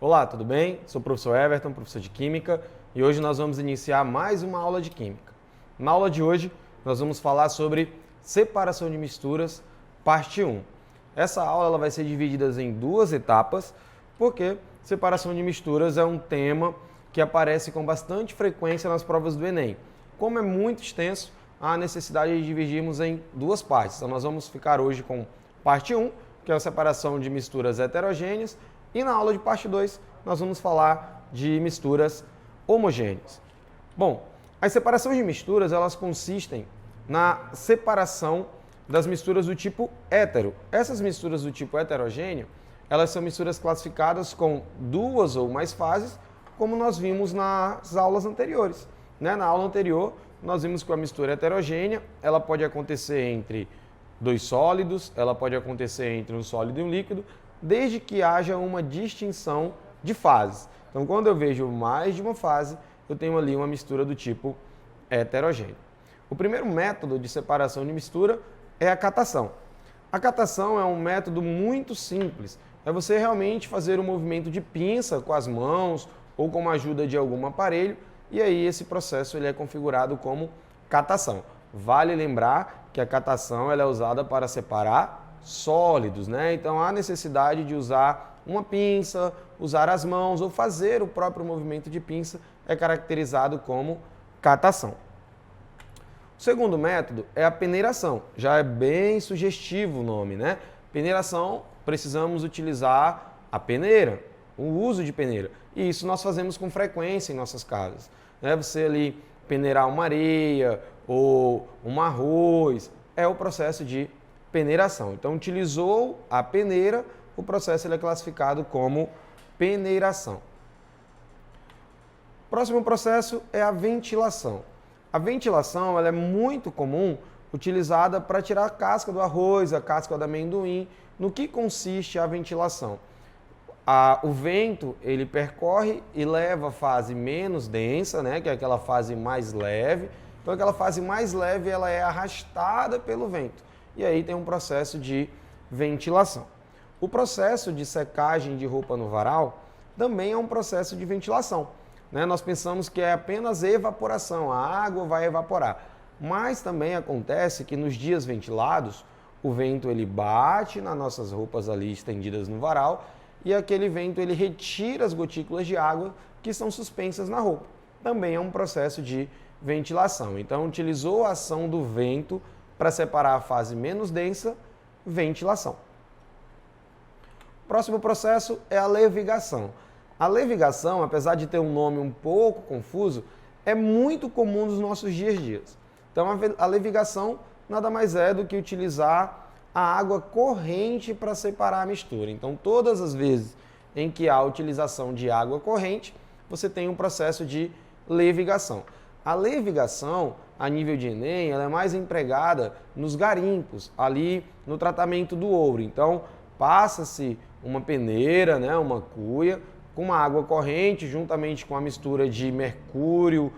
Olá, tudo bem? Sou o professor Everton, professor de Química, e hoje nós vamos iniciar mais uma aula de Química. Na aula de hoje, nós vamos falar sobre separação de misturas, parte 1. Essa aula ela vai ser dividida em duas etapas, porque separação de misturas é um tema que aparece com bastante frequência nas provas do Enem. Como é muito extenso, há necessidade de dividirmos em duas partes. Então nós vamos ficar hoje com parte 1, que é a separação de misturas heterogêneas, e na aula de parte 2, nós vamos falar de misturas homogêneas. Bom, as separações de misturas, elas consistem na separação das misturas do tipo hétero. Essas misturas do tipo heterogêneo, elas são misturas classificadas com duas ou mais fases, como nós vimos nas aulas anteriores. Na aula anterior, nós vimos que a mistura heterogênea, ela pode acontecer entre dois sólidos, ela pode acontecer entre um sólido e um líquido, desde que haja uma distinção de fases. Então, quando eu vejo mais de uma fase, eu tenho ali uma mistura do tipo heterogêneo. O primeiro método de separação de mistura é a catação. A catação é um método muito simples. É você realmente fazer um movimento de pinça com as mãos ou com a ajuda de algum aparelho, e aí esse processo ele é configurado como catação. Vale lembrar que a catação ela é usada para separar sólidos, Então há necessidade de usar uma pinça, usar as mãos ou fazer o próprio movimento de pinça é caracterizado como catação. O segundo método é a peneiração. Já é bem sugestivo o nome, Peneiração, precisamos utilizar a peneira, o uso de peneira. E isso nós fazemos com frequência em nossas casas. Você ali peneirar uma areia ou um arroz, é o processo de peneiração. Então, utilizou a peneira, o processo ele é classificado como peneiração. O próximo processo é a ventilação. A ventilação ela é muito comum, utilizada para tirar a casca do arroz, a casca do amendoim. No que consiste a ventilação? O vento ele percorre e leva a fase menos densa, que é aquela fase mais leve. Então, aquela fase mais leve ela é arrastada pelo vento. E aí tem um processo de ventilação. O processo de secagem de roupa no varal também é um processo de ventilação. Nós pensamos que é apenas evaporação, a água vai evaporar. Mas também acontece que nos dias ventilados, o vento ele bate nas nossas roupas ali estendidas no varal e aquele vento ele retira as gotículas de água que estão suspensas na roupa. Também é um processo de ventilação. Então, utilizou a ação do vento para separar a fase menos densa, ventilação. O próximo processo é a levigação. A levigação, apesar de ter um nome um pouco confuso, é muito comum nos nossos dias a dia. Então, a levigação nada mais é do que utilizar a água corrente para separar a mistura. Então, todas as vezes em que há a utilização de água corrente, você tem um processo de levigação. A levigação, a nível de Enem, ela é mais empregada nos garimpos, ali no tratamento do ouro. Então, passa-se uma peneira, uma cuia, com uma água corrente, juntamente com a mistura de mercúrio,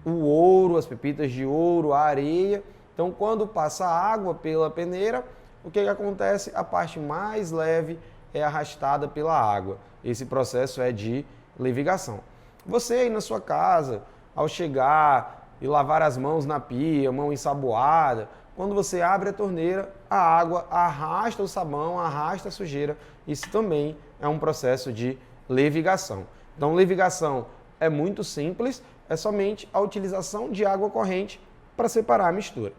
o ouro, as pepitas de ouro, a areia. Então, quando passa a água pela peneira, o que acontece? A parte mais leve é arrastada pela água. Esse processo é de levigação. Você aí na sua casa, ao chegar e lavar as mãos na pia, mão ensaboada, quando você abre a torneira, a água arrasta o sabão, arrasta a sujeira. Isso também é um processo de levigação. Então, levigação é muito simples, é somente a utilização de água corrente para separar a mistura.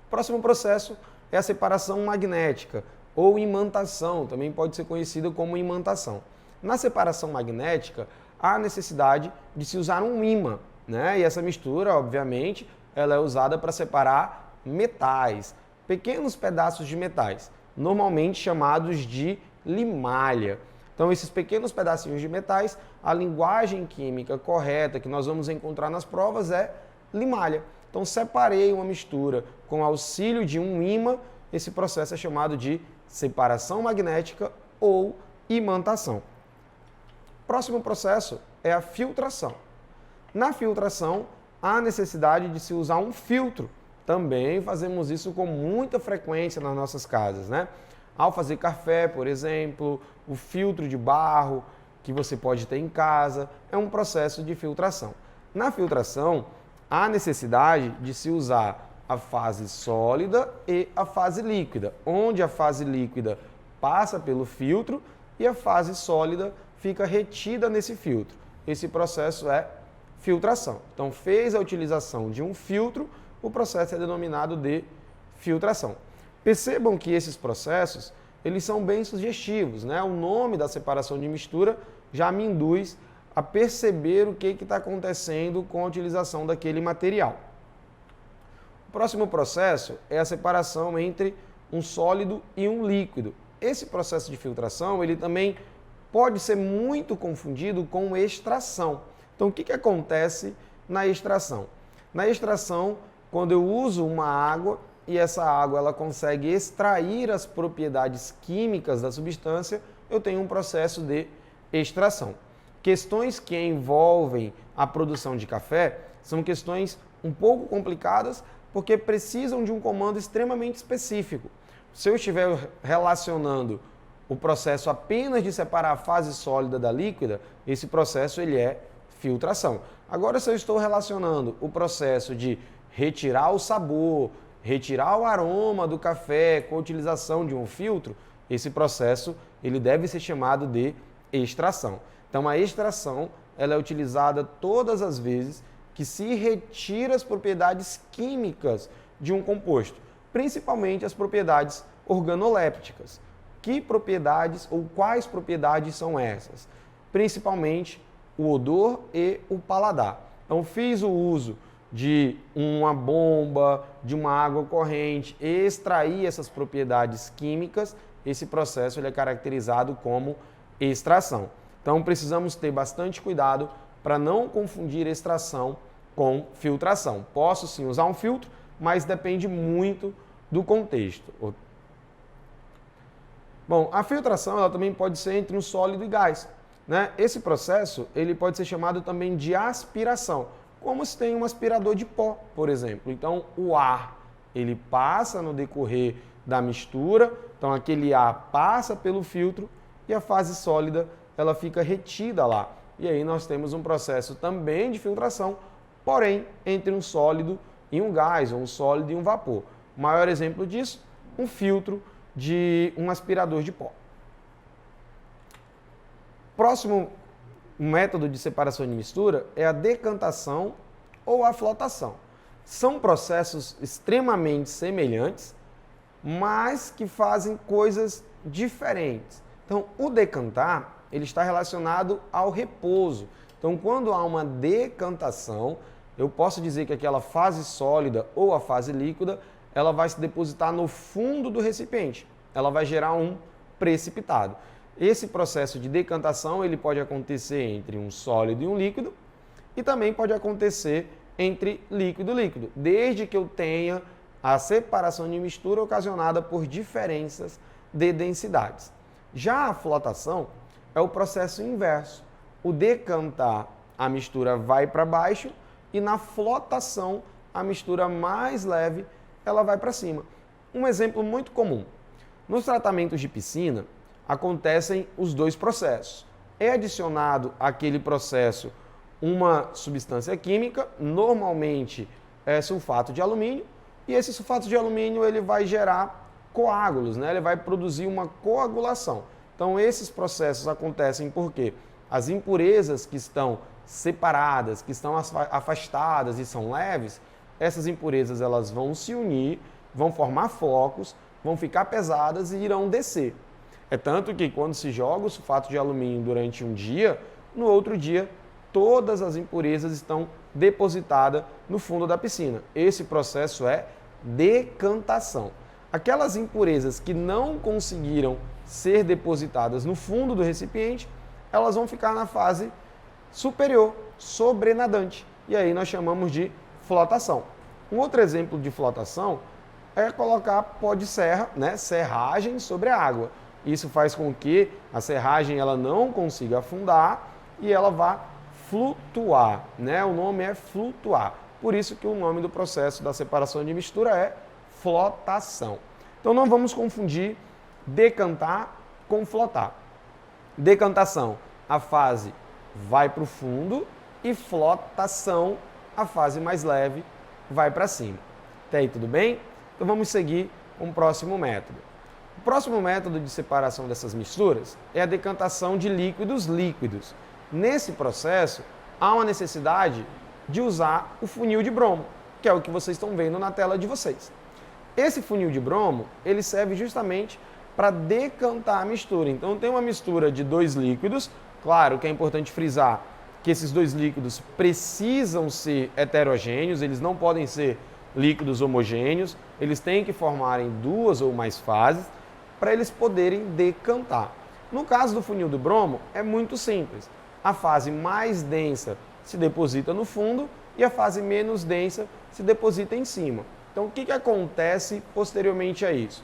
O próximo processo é a separação magnética, ou imantação, também pode ser conhecida como imantação. Na separação magnética, há necessidade de se usar um ímã, E essa mistura, obviamente, ela é usada para separar metais, pequenos pedaços de metais, normalmente chamados de limalha. Então, esses pequenos pedacinhos de metais, a linguagem química correta que nós vamos encontrar nas provas é limalha. Então, separei uma mistura com auxílio de um ímã, esse processo é chamado de separação magnética ou imantação. Próximo processo é a filtração. Na filtração, há necessidade de se usar um filtro. Também fazemos isso com muita frequência nas nossas casas, né? Ao fazer café, por exemplo, o filtro de barro que você pode ter em casa é um processo de filtração. Na filtração, há necessidade de se usar a fase sólida e a fase líquida, onde a fase líquida passa pelo filtro e a fase sólida fica retida nesse filtro. Esse processo é filtração. Então, fez a utilização de um filtro, o processo é denominado de filtração. Percebam que esses processos, eles são bem sugestivos, né? O nome da separação de mistura já me induz a perceber o que está acontecendo com a utilização daquele material. O próximo processo é a separação entre um sólido e um líquido. Esse processo de filtração, ele também pode ser muito confundido com extração. Então, o que acontece na extração? Na extração, quando eu uso uma água e essa água ela consegue extrair as propriedades químicas da substância, eu tenho um processo de extração. Questões que envolvem a produção de café são questões um pouco complicadas porque precisam de um comando extremamente específico. Se eu estiver relacionando o processo apenas de separar a fase sólida da líquida, esse processo ele é filtração. Agora, se eu estou relacionando o processo de retirar o sabor, retirar o aroma do café com a utilização de um filtro, esse processo ele deve ser chamado de extração. Então, a extração ela é utilizada todas as vezes que se retira as propriedades químicas de um composto, principalmente as propriedades organolépticas. Que propriedades ou quais propriedades são essas? Principalmente o odor e o paladar. Então, fiz o uso de uma bomba, de uma água corrente, extrair essas propriedades químicas, esse processo ele é caracterizado como extração. Então, precisamos ter bastante cuidado para não confundir extração com filtração. Posso sim usar um filtro, mas depende muito do contexto. Bom, a filtração ela também pode ser entre um sólido e gás, né? Esse processo ele pode ser chamado também de aspiração, como se tem um aspirador de pó, por exemplo. Então, o ar ele passa no decorrer da mistura, então aquele ar passa pelo filtro e a fase sólida ela fica retida lá. E aí nós temos um processo também de filtração, porém entre um sólido e um gás, ou um sólido e um vapor. O maior exemplo disso, um filtro de um aspirador de pó. Próximo método de separação de mistura é a decantação ou a flotação. São processos extremamente semelhantes, mas que fazem coisas diferentes. Então, o decantar, ele está relacionado ao repouso. Então, quando há uma decantação, eu posso dizer que aquela fase sólida ou a fase líquida, ela vai se depositar no fundo do recipiente. Ela vai gerar um precipitado. Esse processo de decantação, ele pode acontecer entre um sólido e um líquido e também pode acontecer entre líquido e líquido, desde que eu tenha a separação de mistura ocasionada por diferenças de densidades. Já a flotação é o processo inverso. O decantar, a mistura vai para baixo e na flotação, a mistura mais leve, ela vai para cima. Um exemplo muito comum. Nos tratamentos de piscina, acontecem os dois processos. É adicionado àquele processo uma substância química, normalmente é sulfato de alumínio, e esse sulfato de alumínio ele vai gerar coágulos, né? Ele vai produzir uma coagulação. Então, esses processos acontecem porque as impurezas que estão separadas, que estão afastadas e são leves, essas impurezas elas vão se unir, vão formar flocos, vão ficar pesadas e irão descer. É tanto que quando se joga o sulfato de alumínio durante um dia, no outro dia todas as impurezas estão depositadas no fundo da piscina. Esse processo é decantação. Aquelas impurezas que não conseguiram ser depositadas no fundo do recipiente, elas vão ficar na fase superior, sobrenadante. E aí nós chamamos de flotação. Um outro exemplo de flotação é colocar pó de serra, né, serragem sobre a água. Isso faz com que a serragem ela não consiga afundar e ela vá flutuar, né? O nome é flutuar. Por isso que o nome do processo da separação de mistura é flotação. Então não vamos confundir decantar com flotar. Decantação, a fase vai para o fundo, e flotação, a fase mais leve, vai para cima. Até aí tudo bem? Então vamos seguir com o próximo método. O próximo método de separação dessas misturas é a decantação de líquidos líquidos. Nesse processo, há uma necessidade de usar o funil de bromo, que é o que vocês estão vendo na tela de vocês. Esse funil de bromo, ele serve justamente para decantar a mistura. Então tem uma mistura de dois líquidos, claro que é importante frisar que esses dois líquidos precisam ser heterogêneos, eles não podem ser líquidos homogêneos, eles têm que formarem duas ou mais fases para eles poderem decantar. No caso do funil do bromo, é muito simples. A fase mais densa se deposita no fundo e a fase menos densa se deposita em cima. Então, o que acontece posteriormente a isso?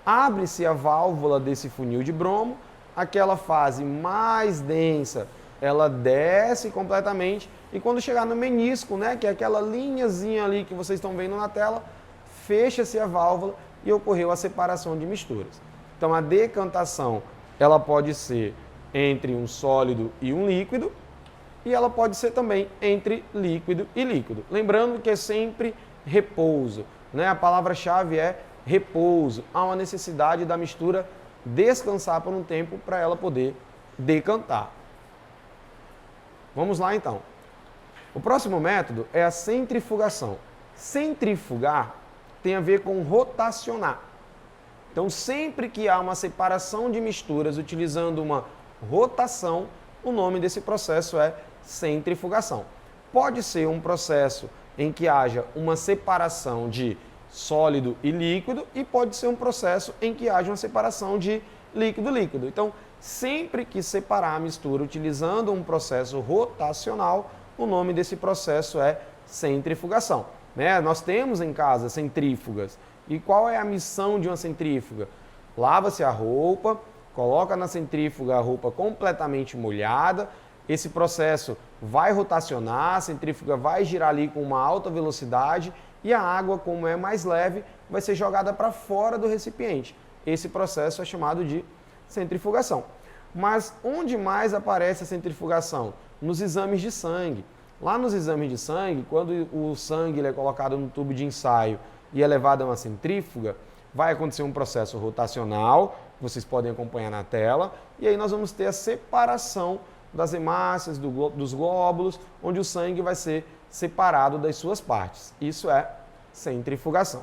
Abre-se a válvula desse funil de bromo, aquela fase mais densa, ela desce completamente e quando chegar no menisco, né, que é aquela linhazinha ali que vocês estão vendo na tela, fecha-se a válvula e ocorreu a separação de misturas. Então, a decantação, ela pode ser entre um sólido e um líquido, e ela pode ser também entre líquido e líquido. Lembrando que é sempre repouso, né? A palavra-chave é repouso. Há uma necessidade da mistura descansar por um tempo para ela poder decantar. Vamos lá então. O próximo método é a centrifugação. Centrifugar tem a ver com rotacionar. Então, sempre que há uma separação de misturas utilizando uma rotação, o nome desse processo é centrifugação. Pode ser um processo em que haja uma separação de sólido e líquido e pode ser um processo em que haja uma separação de líquido-líquido. Então, sempre que separar a mistura utilizando um processo rotacional, o nome desse processo é centrifugação. Né? Nós temos em casa centrífugas. E qual é a missão de uma centrífuga? Lava-se a roupa, coloca na centrífuga a roupa completamente molhada, esse processo vai rotacionar, a centrífuga vai girar ali com uma alta velocidade e a água, como é mais leve, vai ser jogada para fora do recipiente. Esse processo é chamado de centrifugação. Mas onde mais aparece a centrifugação? Nos exames de sangue. Lá nos exames de sangue, quando o sangue é colocado no tubo de ensaio e é levado a uma centrífuga, vai acontecer um processo rotacional, vocês podem acompanhar na tela, e aí nós vamos ter a separação das hemácias, dos glóbulos, onde o sangue vai ser separado das suas partes. Isso é centrifugação.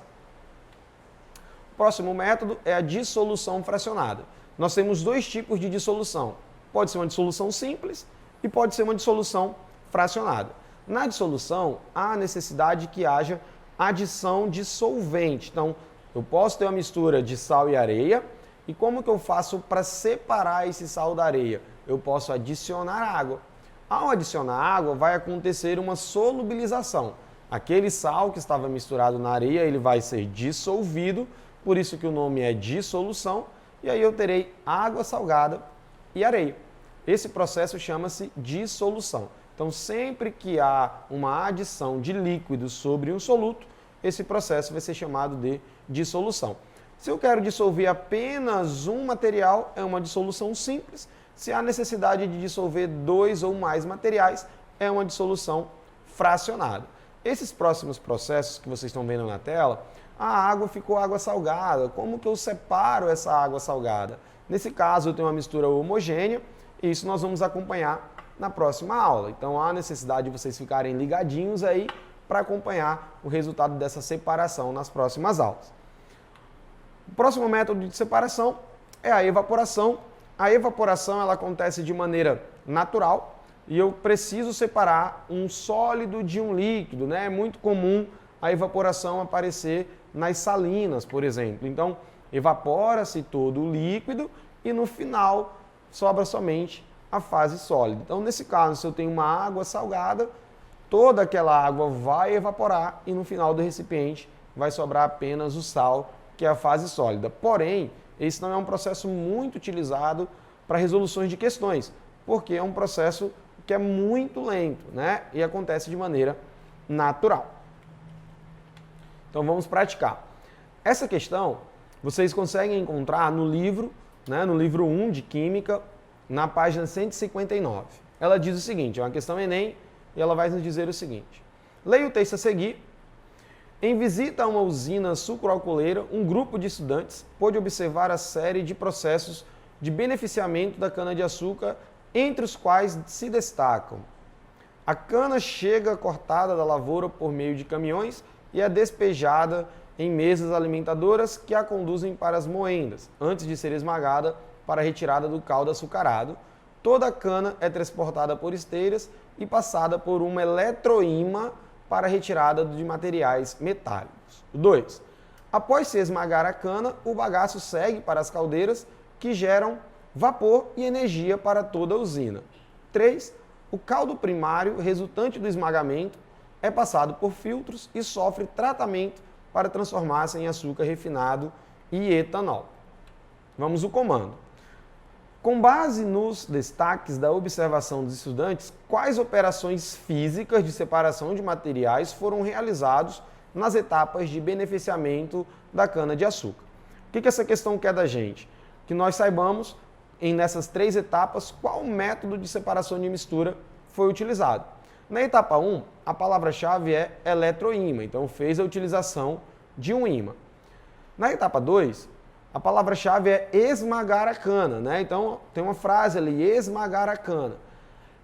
O próximo método é a dissolução fracionada. Nós temos dois tipos de dissolução. Pode ser uma dissolução simples e pode ser uma dissolução fracionada. Na dissolução, há a necessidade que haja adição de solvente. Então, eu posso ter uma mistura de sal e areia, e como que eu faço para separar esse sal da areia? Eu posso adicionar água. Ao adicionar água, vai acontecer uma solubilização. Aquele sal que estava misturado na areia, ele vai ser dissolvido, por isso que o nome é dissolução, e aí eu terei água salgada e areia. Esse processo chama-se dissolução. Então, sempre que há uma adição de líquido sobre um soluto, esse processo vai ser chamado de dissolução. Se eu quero dissolver apenas um material, é uma dissolução simples. Se há necessidade de dissolver dois ou mais materiais, é uma dissolução fracionada. Esses próximos processos que vocês estão vendo na tela, a água ficou água salgada. Como que eu separo essa água salgada? Nesse caso, eu tenho uma mistura homogênea, e isso nós vamos acompanhar na próxima aula. Então, há necessidade de vocês ficarem ligadinhos aí para acompanhar o resultado dessa separação nas próximas aulas. O próximo método de separação é a evaporação. A evaporação ela acontece de maneira natural e eu preciso separar um sólido de um líquido, né? É muito comum a evaporação aparecer nas salinas, por exemplo. Então, evapora-se todo o líquido e no final sobra somente a fase sólida. Então, nesse caso, se eu tenho uma água salgada, toda aquela água vai evaporar e no final do recipiente vai sobrar apenas o sal, que é a fase sólida. Porém, esse não é um processo muito utilizado para resoluções de questões, porque é um processo que é muito lento, né? E acontece de maneira natural. Então vamos praticar. Essa questão vocês conseguem encontrar no livro, né, no livro 1 de Química, na página 159. Ela diz o seguinte, é uma questão Enem, e ela vai nos dizer o seguinte. Leia o texto a seguir. Em visita a uma usina sucroalcooleira, um grupo de estudantes pôde observar a série de processos de beneficiamento da cana-de-açúcar, entre os quais se destacam: a cana chega cortada da lavoura por meio de caminhões e é despejada em mesas alimentadoras que a conduzem para as moendas, antes de ser esmagada para a retirada do caldo açucarado. Toda a cana é transportada por esteiras e passada por uma eletroímã para a retirada de materiais metálicos. 2. Após se esmagar a cana, o bagaço segue para as caldeiras, que geram vapor e energia para toda a usina. 3. O caldo primário resultante do esmagamento é passado por filtros e sofre tratamento para transformar-se em açúcar refinado e etanol. Vamos ao comando. Com base nos destaques da observação dos estudantes, quais operações físicas de separação de materiais foram realizados nas etapas de beneficiamento da cana-de-açúcar? O que essa questão quer da gente? Que nós saibamos, nessas 3 etapas, qual método de separação de mistura foi utilizado. Na etapa 1, a palavra-chave é eletroímã, então fez a utilização de um ímã. Na etapa 2, a palavra-chave é esmagar a cana, né? Então tem uma frase ali, esmagar a cana.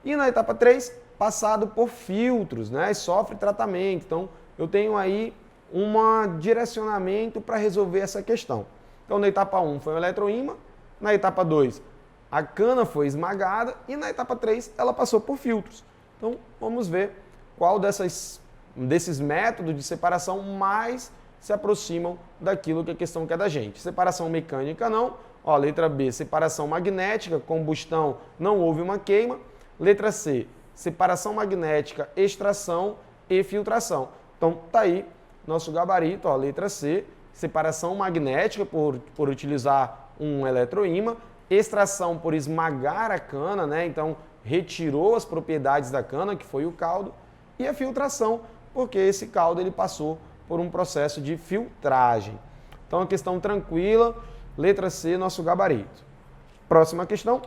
E na etapa 3, passado por filtros, né? E sofre tratamento. Então eu tenho aí um direcionamento para resolver essa questão. Então na etapa 1 foi o eletroímã, na etapa 2 a cana foi esmagada e na etapa 3 ela passou por filtros. Então vamos ver qual desses métodos de separação mais se aproximam daquilo que a questão quer da gente. Separação mecânica não. Ó, letra B, separação magnética, combustão, não houve uma queima. Letra C, separação magnética, extração e filtração. Então tá aí nosso gabarito, ó, letra C, separação magnética por utilizar um eletroímã, extração por esmagar a cana, né? Então retirou as propriedades da cana, que foi o caldo, e a filtração, porque esse caldo ele passou por um processo de filtragem. Então, a questão tranquila, letra C, nosso gabarito. Próxima questão,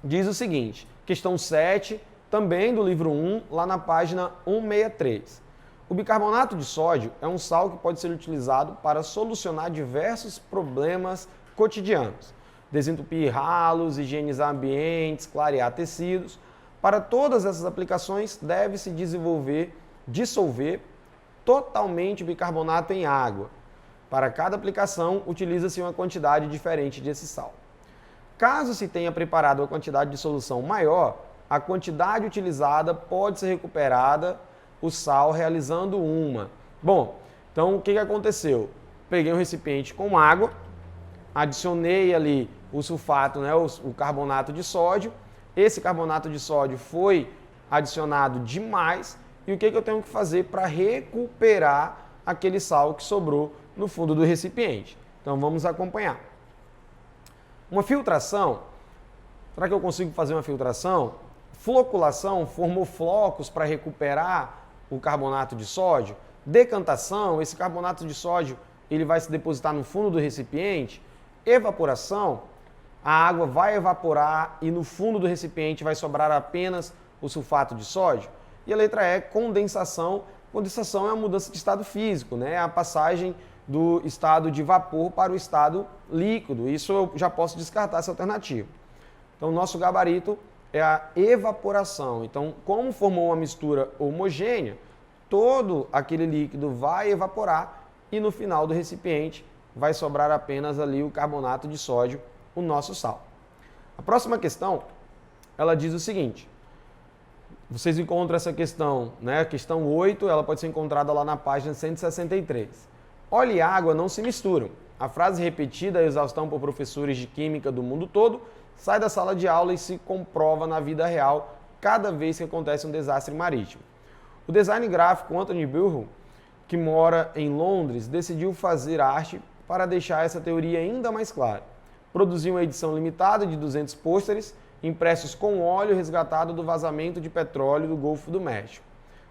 diz o seguinte, questão 7, também do livro 1, lá na página 163. O bicarbonato de sódio é um sal que pode ser utilizado para solucionar diversos problemas cotidianos. Desentupir ralos, higienizar ambientes, clarear tecidos. Para todas essas aplicações, deve-se dissolver totalmente bicarbonato em água. Para cada aplicação, utiliza-se uma quantidade diferente desse sal. Caso se tenha preparado uma quantidade de solução maior, a quantidade utilizada pode ser recuperada o sal realizando uma. Bom, então o que aconteceu? Peguei um recipiente com água, adicionei ali o sulfato, né, o carbonato de sódio. Esse carbonato de sódio foi adicionado demais. E o que eu tenho que fazer para recuperar aquele sal que sobrou no fundo do recipiente? Então vamos acompanhar. Uma filtração, será que eu consigo fazer uma filtração? Floculação, formou flocos para recuperar o carbonato de sódio. Decantação, esse carbonato de sódio ele vai se depositar no fundo do recipiente. Evaporação, a água vai evaporar e no fundo do recipiente vai sobrar apenas o sulfato de sódio. E a letra E, condensação. Condensação é a mudança de estado físico, né? É a passagem do estado de vapor para o estado líquido. Isso eu já posso descartar essa alternativa. Então, o nosso gabarito é a evaporação. Então, como formou uma mistura homogênea, todo aquele líquido vai evaporar e no final do recipiente vai sobrar apenas ali o carbonato de sódio, o nosso sal. A próxima questão, ela diz o seguinte. Vocês encontram essa questão, né? A questão 8, ela pode ser encontrada lá na página 163. Óleo e água não se misturam. A frase repetida a exaustão por professores de química do mundo todo sai da sala de aula e se comprova na vida real cada vez que acontece um desastre marítimo. O design gráfico Anthony Burwell que mora em Londres, decidiu fazer arte para deixar essa teoria ainda mais clara. Produziu uma edição limitada de 200 pôsteres, impressos com óleo resgatado do vazamento de petróleo do Golfo do México.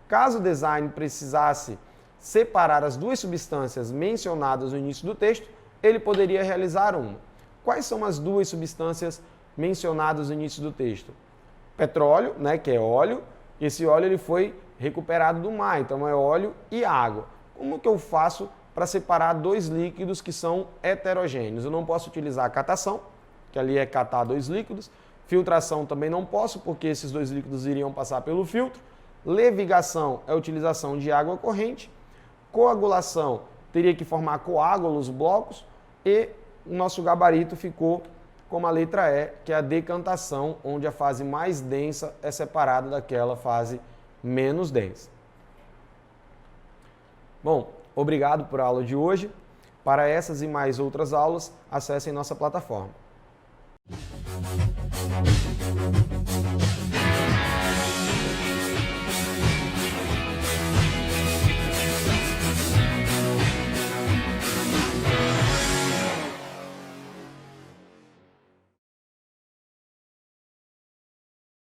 Caso o design precisasse separar as duas substâncias mencionadas no início do texto, ele poderia realizar uma. Quais são as duas substâncias mencionadas no início do texto? Petróleo, né, que é óleo. Esse óleo ele foi recuperado do mar, então é óleo e água. Como que eu faço para separar dois líquidos que são heterogêneos? Eu não posso utilizar a catação, que ali é catar dois líquidos. Filtração também não posso, porque esses dois líquidos iriam passar pelo filtro. Levigação é a utilização de água corrente. Coagulação teria que formar coágulos, blocos. E o nosso gabarito ficou como a letra E, que é a decantação, onde a fase mais densa é separada daquela fase menos densa. Bom, obrigado por a aula de hoje. Para essas e mais outras aulas, acessem nossa plataforma.